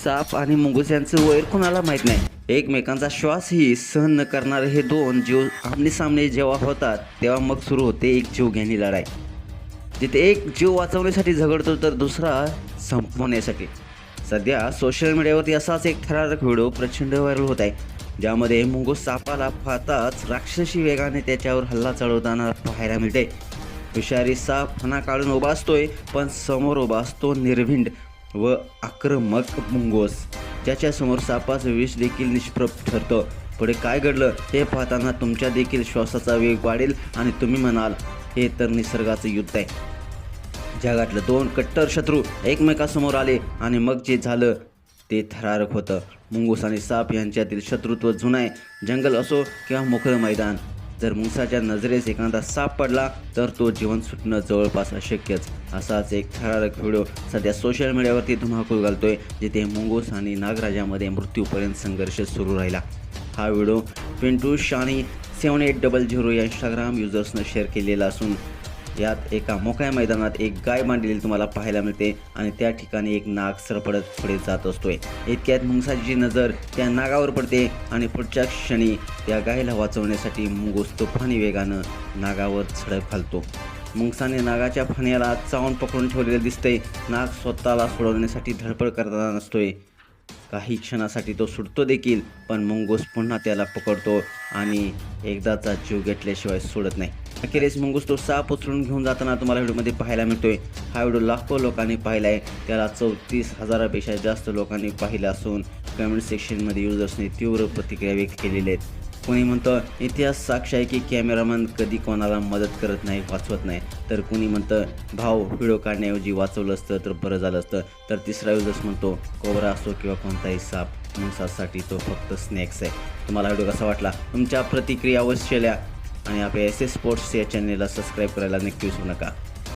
साप आणि मुंगूस यांचं वैर कोणाला माहीत नाही. एकमेकांचा श्वासही सहन न करणारे हे दोन जीव आमनेसामने जेव्हा होतात तेव्हा मग सुरू होते एक जीवघेणी लढाई. जिथे एक जीव वाचवण्यासाठी झगडतो तर दुसरा संपवण्यासाठी. सध्या सोशल मीडियावरती असाच एक थरारक व्हिडिओ प्रचंड व्हायरल होत आहे, ज्यामध्ये मुंगूस सापाला पाहताच राक्षसी वेगाने त्याच्यावर हल्ला चढवताना पाहायला मिळते. विषारी साप फणा काढून उभा असतोय, पण समोर उभा असतो निर्भिंड व आक्रमक मुंगूस, ज्याच्यासमोर सापाचं विष देखील निष्प्रभ ठरतं. पुढे काय घडलं हे पाहताना तुमच्या देखील श्वासाचा वेग वाढेल आणि तुम्ही म्हणाल, हे तर निसर्गाचं युद्ध आहे. जगातलं दोन कट्टर शत्रू एकमेकासमोर आले आणि मग जे झालं ते थरारक होतं. मुंगूस आणि साप यांच्यातील शत्रुत्व जुनं आहे, जंगल असो किंवा मोकळं मैदान. जर मुंगसाच्या नजरेस एखादा साप पडला तर तो जीवन सुटणं जवळपास अशक्यच. असाच एक थरारक व्हिडिओ सध्या सोशल मीडियावरती धुमाकूळ घालतोय, जिथे मुंगूस आणि नागराजामध्ये मृत्यूपर्यंत संघर्ष सुरू राहिला. हा व्हिडिओ पिंटू शानी 7800 या इंस्टाग्राम युजर्सनं शेअर केलेला असून यात एका मोकळ्या मैदानात एक गाय बांधलेली तुम्हाला पाहायला मिळते आणि त्या ठिकाणी एक नाग सरपडत पुढे जात असतोय. इतक्यात मुंगसाची नजर त्या नागावर पडते आणि पुढच्या क्षणी त्या गायला वाचवण्यासाठी मुंगूस तुफानी वेगानं नागावर झडप घालतो. मुंगसाने नागाच्या फण्याला चावून पकडून ठेवलेले दिसते. नाग स्वतःला सोडवण्यासाठी धडपड करताना नसतोय. काही क्षणासाठी तो सुटतो देखील, पण मुंगूस पुन्हा त्याला पकडतो आणि एकदाचा जीव घेतल्याशिवाय सोडत नाही. अखेरीस मुंगूस तो साप उचलून घेऊन जाताना तुम्हाला व्हिडिओमध्ये पाहायला मिळतोय. हा व्हिडिओ लाखो लोकांनी पाहिला आहे, त्याला 34,000पेक्षा जास्त लोकांनी पाहिला असून कमेंट सेक्शनमध्ये युजर्सने तीव्र प्रतिक्रिया व्यक्त केलेल्या आहेत. कोणी म्हणतं इतिहास साक्ष आहे की कॅमेरामॅन कधी कोणाला मदत करत नाही, वाचवत नाही. तर कोणी म्हणतं भाऊ व्हिडिओ काढण्याऐवजी वाचवलं असतं तर बरं झालं असतं. तर तिसरा युजर्स म्हणतो कोबरा असो किंवा कोणताही साप, मुंगसासाठी तो फक्त स्नॅक्स आहे. तुम्हाला व्हिडिओ कसा वाटला? तुमच्या प्रतिक्रिया अवश्य लिहा आणि आपल्या SS स्पोर्ट्स या चॅनेलला सबस्क्राईब करायला नक्की विसरू नका.